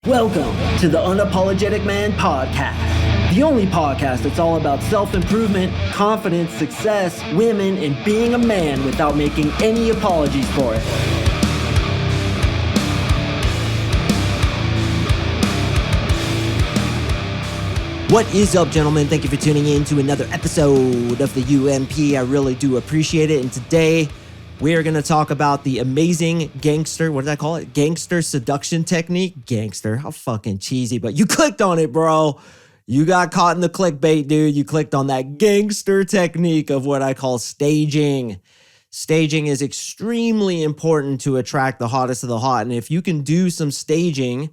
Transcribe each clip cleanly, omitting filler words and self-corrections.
Welcome to the Unapologetic Man Podcast, the only podcast that's all about self-improvement, confidence, success, women, and being a man without making any apologies for it. What is up, gentlemen? Thank you for tuning in to another episode of the UMP. I really do appreciate it. And today, we are going to talk about the amazing gangster, what did I call it? Gangster seduction technique. Gangster, how fucking cheesy, but you clicked on it, bro. You got caught in the clickbait, dude. You clicked on that gangster technique of what I call staging. Staging is extremely important to attract the hottest of the hot. And if you can do some staging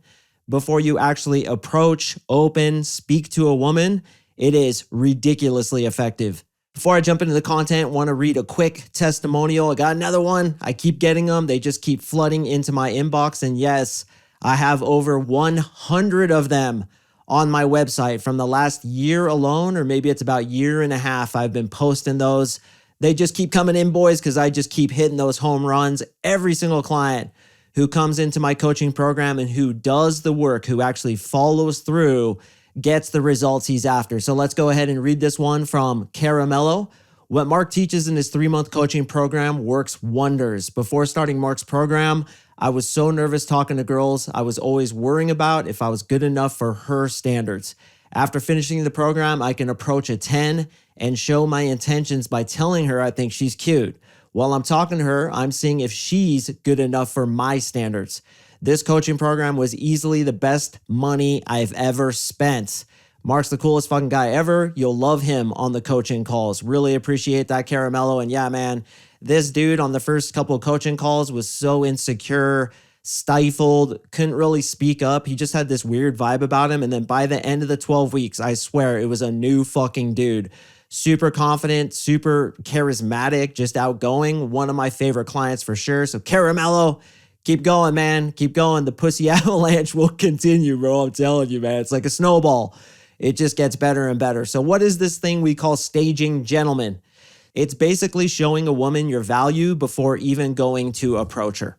before you actually approach, open, speak to a woman, it is ridiculously effective. Before I jump into the content, I want to read a quick testimonial. I got another one. I keep getting them. They just keep flooding into my inbox. And yes, I have over 100 of them on my website from the last year alone, or maybe it's about a year and a half. I've been posting those. They just keep coming in, boys, because I just keep hitting those home runs. Every single client who comes into my coaching program and who does the work, who actually follows through, gets the results he's after. So let's go ahead and read this one from Caramello. What Mark teaches in his 3-month coaching program works wonders. Before starting Mark's program, I was so nervous talking to girls. I was always worrying about if I was good enough for her standards. After finishing the program, I can approach a 10 and show my intentions by telling her I think she's cute. While I'm talking to her, I'm seeing if she's good enough for my standards. This coaching program was easily the best money I've ever spent. Mark's the coolest fucking guy ever. You'll love him on the coaching calls. Really appreciate that, Caramello. And yeah, man, this dude on the first couple of coaching calls was so insecure, stifled, couldn't really speak up. He just had this weird vibe about him. And then by the end of the 12 weeks, I swear it was a new fucking dude. Super confident, super charismatic, just outgoing. One of my favorite clients for sure. So Caramello, keep going, man. Keep going. The pussy avalanche will continue, bro. I'm telling you, man. It's like a snowball. It just gets better and better. So what is this thing we call staging, gentlemen? It's basically showing a woman your value before even going to approach her.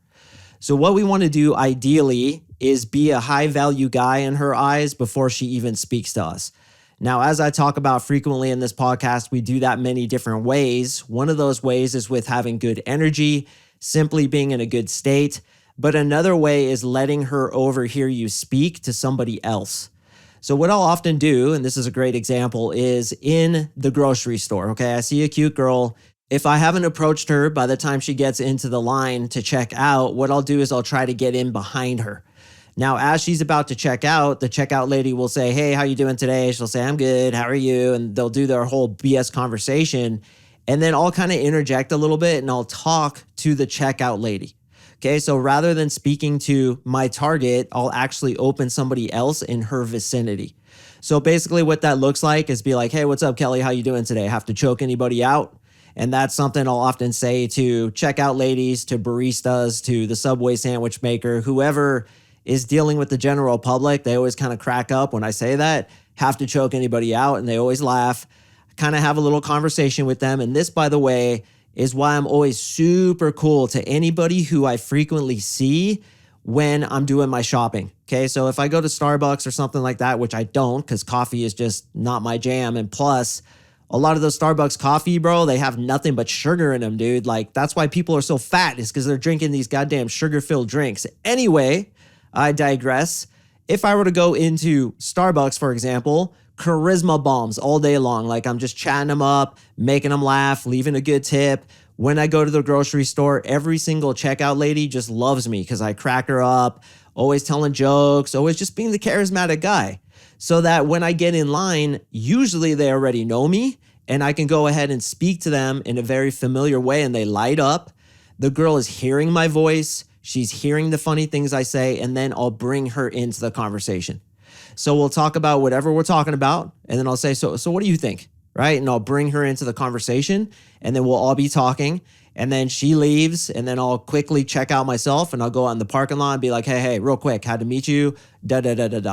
So what we want to do ideally is be a high value guy in her eyes before she even speaks to us. Now, as I talk about frequently in this podcast, we do that many different ways. One of those ways is with having good energy, simply being in a good state. But another way is letting her overhear you speak to somebody else. So what I'll often do, and this is a great example, is in the grocery store, okay? I see a cute girl. If I haven't approached her by the time she gets into the line to check out, what I'll do is I'll try to get in behind her. Now, as she's about to check out, the checkout lady will say, hey, how you doing today? She'll say, I'm good. How are you? And they'll do their whole BS conversation. And then I'll kind of interject a little bit and I'll talk to the checkout lady. Okay, so rather than speaking to my target, I'll actually open somebody else in her vicinity. So basically what that looks like is be like, hey, what's up, Kelly? How you doing today? Have to choke anybody out? And that's something I'll often say to checkout ladies, to baristas, to the Subway sandwich maker, whoever is dealing with the general public. They always kind of crack up when I say that, have to choke anybody out, and they always laugh. Kind of have a little conversation with them. And this, by the way, is why I'm always super cool to anybody who I frequently see when I'm doing my shopping. Okay, so if I go to Starbucks or something like that, which I don't because coffee is just not my jam. And plus, a lot of those Starbucks coffee, bro, they have nothing but sugar in them, dude. Like, that's why people are so fat, is because they're drinking these goddamn sugar-filled drinks. Anyway, I digress. If I were to go into Starbucks, for example, charisma bombs all day long. Like, I'm just chatting them up, making them laugh, leaving a good tip. When I go to the grocery store, every single checkout lady just loves me because I crack her up, always telling jokes, always just being the charismatic guy. So that when I get in line, usually they already know me and I can go ahead and speak to them in a very familiar way and they light up. The girl is hearing my voice. She's hearing the funny things I say, and then I'll bring her into the conversation. So we'll talk about whatever we're talking about, and then I'll say, so what do you think, right? And I'll bring her into the conversation, and then we'll all be talking, and then she leaves, and then I'll quickly check out myself, and I'll go out in the parking lot and be like, hey, real quick, had to meet you,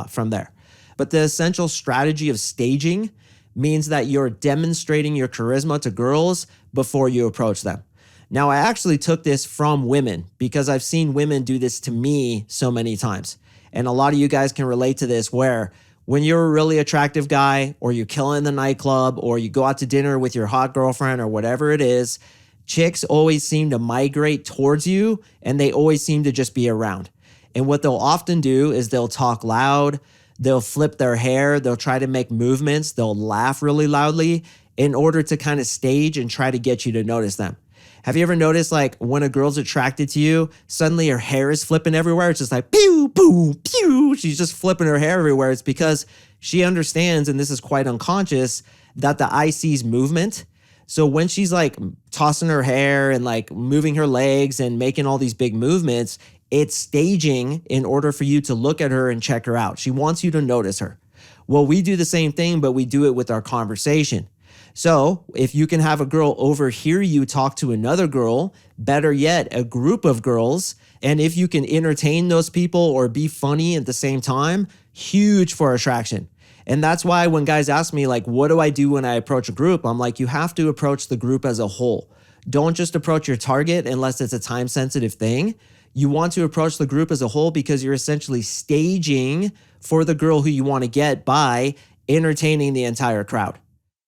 from there. But the essential strategy of staging means that you're demonstrating your charisma to girls before you approach them. Now, I actually took this from women because I've seen women do this to me so many times. And a lot of you guys can relate to this, where when you're a really attractive guy, or you're killing the nightclub, or you go out to dinner with your hot girlfriend or whatever it is, chicks always seem to migrate towards you, and they always seem to just be around. And what they'll often do is they'll talk loud, they'll flip their hair, they'll try to make movements, they'll laugh really loudly in order to kind of stage and try to get you to notice them. Have you ever noticed, like, when a girl's attracted to you, suddenly her hair is flipping everywhere? It's just like, pew, boom, pew. She's just flipping her hair everywhere. It's because she understands, and this is quite unconscious, that the eye sees movement. So when she's like tossing her hair and like moving her legs and making all these big movements, it's staging in order for you to look at her and check her out. She wants you to notice her. Well, we do the same thing, but we do it with our conversation. So if you can have a girl overhear you talk to another girl, better yet, a group of girls, and if you can entertain those people or be funny at the same time, huge for attraction. And that's why when guys ask me, like, what do I do when I approach a group? I'm like, you have to approach the group as a whole. Don't just approach your target unless it's a time-sensitive thing. You want to approach the group as a whole because you're essentially staging for the girl who you want to get by entertaining the entire crowd.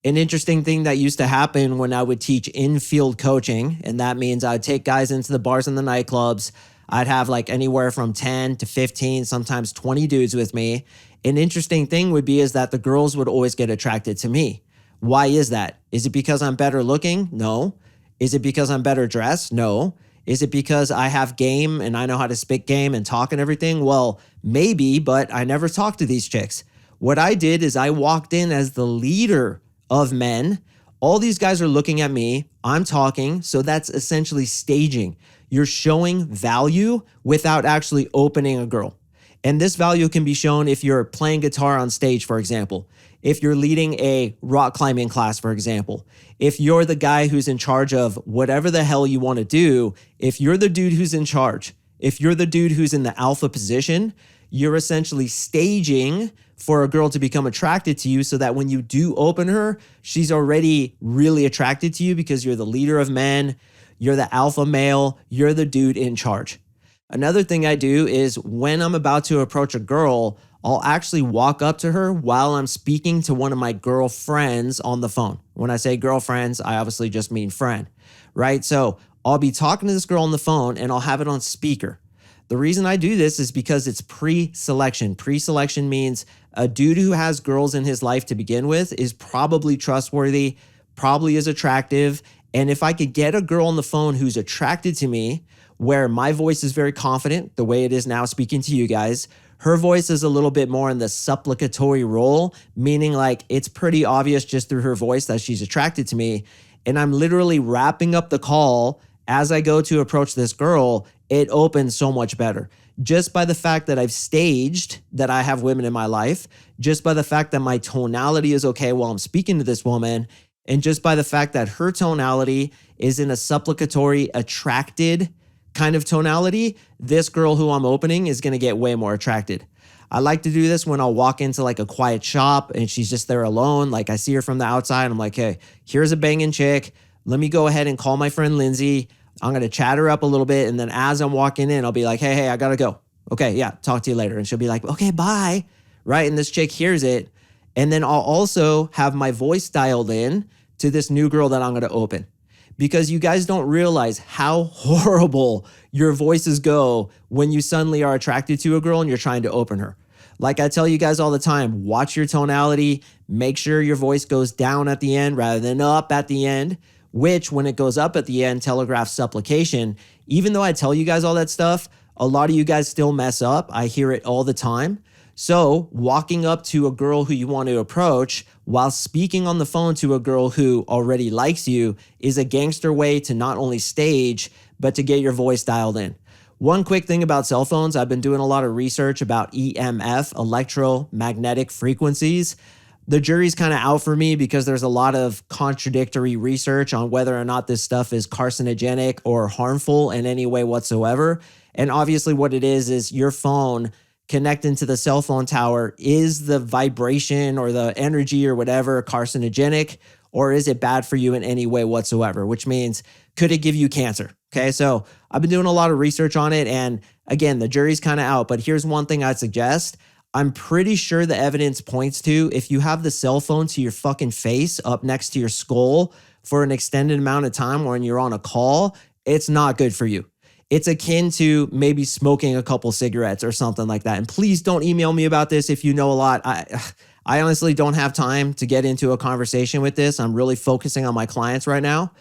An interesting thing that used to happen when I would teach in-field coaching, and that means I'd take guys into the bars and the nightclubs. I'd have like anywhere from 10 to 15, sometimes 20 dudes with me. An interesting thing would be is that the girls would always get attracted to me. Why is that? Is it because I'm better looking? No. Is it because I'm better dressed? No. Is it because I have game and I know how to spit game and talk and everything? Well, maybe, but I never talked to these chicks. What I did is I walked in as the leader of men. All these guys are looking at me. I'm talking. So that's essentially staging. You're showing value without actually opening a girl. And this value can be shown if you're playing guitar on stage, for example. If you're leading a rock climbing class, for example. If you're the guy who's in charge of whatever the hell you want to do, if you're the dude who's in charge, if you're the dude who's in the alpha position, you're essentially staging for a girl to become attracted to you so that when you do open her, she's already really attracted to you because you're the leader of men, you're the alpha male, you're the dude in charge. Another thing I do is when I'm about to approach a girl, I'll actually walk up to her while I'm speaking to one of my girlfriends on the phone. When I say girlfriends, I obviously just mean friend, right? So I'll be talking to this girl on the phone and I'll have it on speaker. The reason I do this is because it's pre-selection. Pre-selection means a dude who has girls in his life to begin with is probably trustworthy, probably is attractive. And if I could get a girl on the phone who's attracted to me, where my voice is very confident, the way it is now speaking to you guys, her voice is a little bit more in the supplicatory role, meaning like it's pretty obvious just through her voice that she's attracted to me. And I'm literally wrapping up the call as I go to approach this girl. It opens so much better. Just by the fact that I've staged that I have women in my life, just by the fact that my tonality is okay while I'm speaking to this woman, and just by the fact that her tonality is in a supplicatory, attracted kind of tonality, this girl who I'm opening is going to get way more attracted. I like to do this when I'll walk into like a quiet shop and she's just there alone. Like I see her from the outside. I'm like, hey, here's a banging chick. Let me go ahead and call my friend Lindsay. I'm going to chat her up a little bit. And then as I'm walking in, I'll be like, hey, I got to go. Okay, yeah, talk to you later. And she'll be like, okay, bye. Right? And this chick hears it. And then I'll also have my voice dialed in to this new girl that I'm going to open. Because you guys don't realize how horrible your voices go when you suddenly are attracted to a girl and you're trying to open her. Like I tell you guys all the time, watch your tonality, make sure your voice goes down at the end rather than up at the end, which when it goes up at the end telegraphs supplication. Even though I tell you guys all that stuff, a lot of you guys still mess up. I hear it all the time. So walking up to a girl who you want to approach while speaking on the phone to a girl who already likes you is a gangster way to not only stage, but to get your voice dialed in. One quick thing about cell phones, I've been doing a lot of research about EMF, electromagnetic frequencies. The jury's kind of out for me because there's a lot of contradictory research on whether or not this stuff is carcinogenic or harmful in any way whatsoever. And obviously what it is your phone connecting to the cell phone tower. Is the vibration or the energy or whatever carcinogenic, or is it bad for you in any way whatsoever? Which means, could it give you cancer? Okay, so I've been doing a lot of research on it, and Again, the jury's kind of out, but here's one thing I'd suggest. I'm pretty sure the evidence points to if you have the cell phone to your fucking face up next to your skull for an extended amount of time when you're on a call, it's not good for you. It's akin to maybe smoking a couple cigarettes or something like that. And please don't email me about this if you know a lot. I honestly don't have time to get into a conversation with this. I'm really focusing on my clients right now.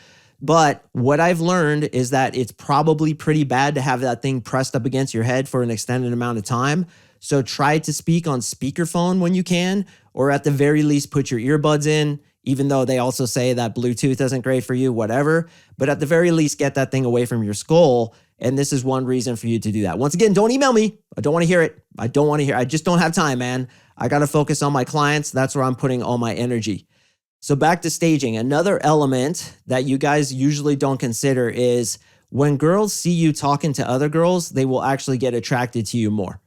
But what I've learned is that it's probably pretty bad to have that thing pressed up against your head for an extended amount of time. So try to speak on speakerphone when you can, or at the very least, put your earbuds in, even though they also say that Bluetooth isn't great for you, whatever. But at the very least, get that thing away from your skull. And this is one reason for you to do that. Once again, don't email me. I don't want to hear it. I just don't have time, man. I got to focus on my clients. That's where I'm putting all my energy. So back to staging. Another element that you guys usually don't consider is when girls see you talking to other girls, they will actually get attracted to you more.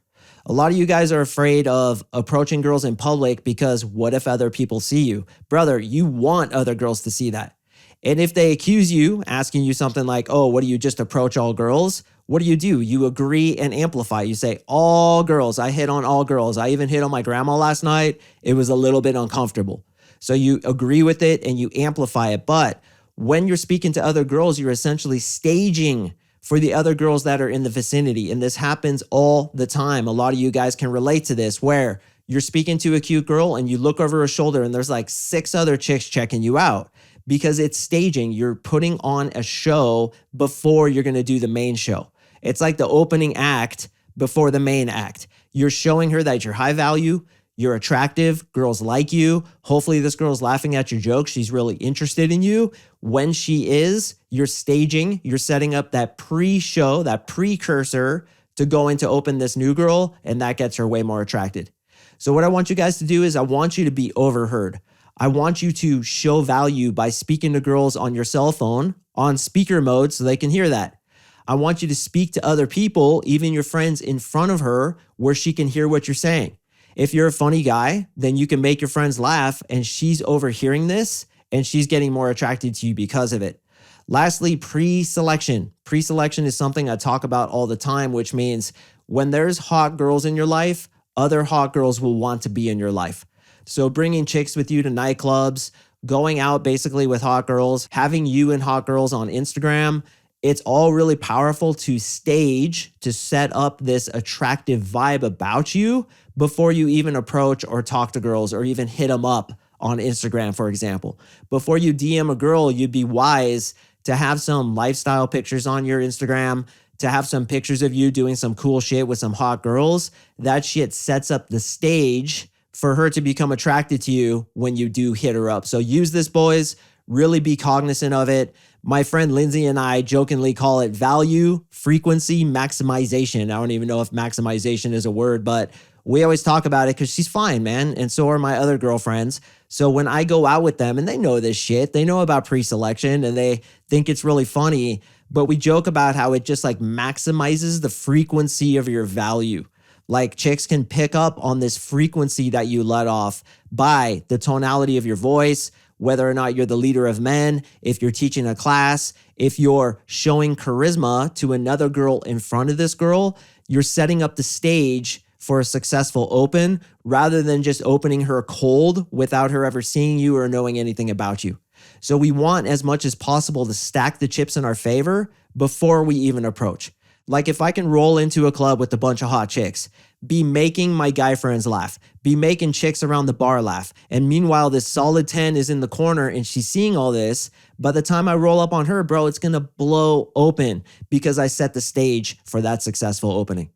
A lot of you guys are afraid of approaching girls in public because what if other people see you? Brother, you want other girls to see that. And if they accuse you, asking you something like, oh, what do you just approach all girls? What do? You agree and amplify. You say, all girls. I hit on all girls. I even hit on my grandma last night. It was a little bit uncomfortable. So you agree with it and you amplify it. But when you're speaking to other girls, you're essentially staging for the other girls that are in the vicinity. And this happens all the time. A lot of you guys can relate to this, where you're speaking to a cute girl and you look over her shoulder and there's like 6 other chicks checking you out. Because it's staging. You're putting on a show before you're going to do the main show. It's like the opening act before the main act. You're showing her that you're high value, you're attractive, girls like you. Hopefully this girl's laughing at your jokes. She's really interested in you. When she is, you're staging, you're setting up that pre-show, that precursor to go in to open this new girl, and that gets her way more attracted. So what I want you guys to do is I want you to be overheard. I want you to show value by speaking to girls on your cell phone on speaker mode so they can hear that. I want you to speak to other people, even your friends, in front of her where she can hear what you're saying. If you're a funny guy, then you can make your friends laugh and she's overhearing this and she's getting more attracted to you because of it. Lastly, pre-selection. Pre-selection is something I talk about all the time, which means when there's hot girls in your life, other hot girls will want to be in your life. So bringing chicks with you to nightclubs, going out basically with hot girls, having you and hot girls on Instagram, it's all really powerful to stage, to set up this attractive vibe about you before you even approach or talk to girls or even hit them up on Instagram, for example. Before you DM a girl, you'd be wise to have some lifestyle pictures on your Instagram, to have some pictures of you doing some cool shit with some hot girls. That shit sets up the stage for her to become attracted to you when you do hit her up. So use this, boys. Really be cognizant of it. My friend Lindsay and I jokingly call it value frequency maximization. I don't even know if maximization is a word, but we always talk about it because she's fine, man. And so are my other girlfriends. So when I go out with them, and they know this shit, they know about pre-selection and they think it's really funny, but we joke about how it just like maximizes the frequency of your value. Like chicks can pick up on this frequency that you let off by the tonality of your voice, whether or not you're the leader of men, if you're teaching a class, if you're showing charisma to another girl in front of this girl, you're setting up the stage for a successful open rather than just opening her cold without her ever seeing you or knowing anything about you. So we want as much as possible to stack the chips in our favor before we even approach. Like if I can roll into a club with a bunch of hot chicks, be making my guy friends laugh, be making chicks around the bar laugh. And meanwhile, this solid 10 is in the corner and she's seeing all this. By the time I roll up on her, bro, it's going to blow open because I set the stage for that successful opening.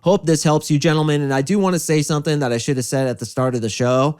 Hope this helps you, gentlemen. And I do want to say something that I should have said at the start of the show.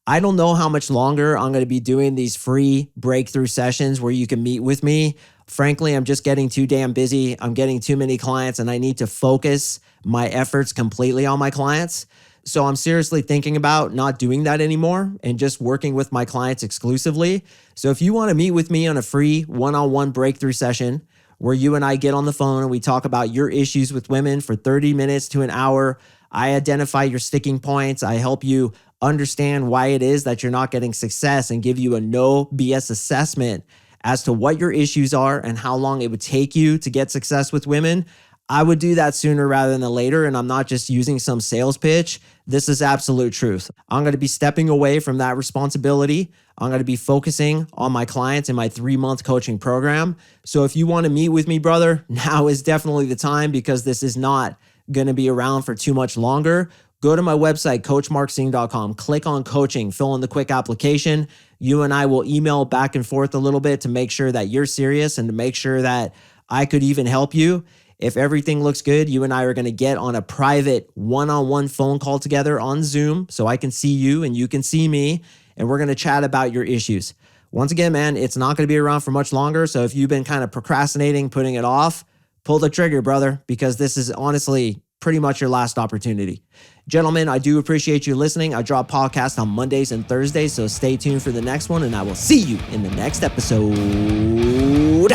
I don't know how much longer I'm going to be doing these free breakthrough sessions where you can meet with me. Frankly, I'm just getting too damn busy. I'm getting too many clients and I need to focus my efforts completely on my clients. So I'm seriously thinking about not doing that anymore and just working with my clients exclusively. So if you want to meet with me on a free one-on-one breakthrough session where you and I get on the phone and we talk about your issues with women for 30 minutes to an hour, I identify your sticking points. I help you understand why it is that you're not getting success and give you a no BS assessment as to what your issues are and how long it would take you to get success with women. I would do that sooner rather than later. And I'm not just using some sales pitch. This is absolute truth. I'm going to be stepping away from that responsibility. I'm going to be focusing on my clients in my 3-month coaching program. So if you want to meet with me, brother, now is definitely the time, because this is not going to be around for too much longer. Go to my website, CoachMarkSing.com, click on coaching, fill in the quick application. You and I will email back and forth a little bit to make sure that you're serious and to make sure that I could even help you. If everything looks good, you and I are going to get on a private one-on-one phone call together on Zoom so I can see you and you can see me, and we're going to chat about your issues. Once again, man, it's not going to be around for much longer. So if you've been kind of procrastinating, putting it off, pull the trigger, brother, because this is honestly pretty much your last opportunity. Gentlemen, I do appreciate you listening. I drop podcasts on Mondays and Thursdays, so stay tuned for the next one, and I will see you in the next episode.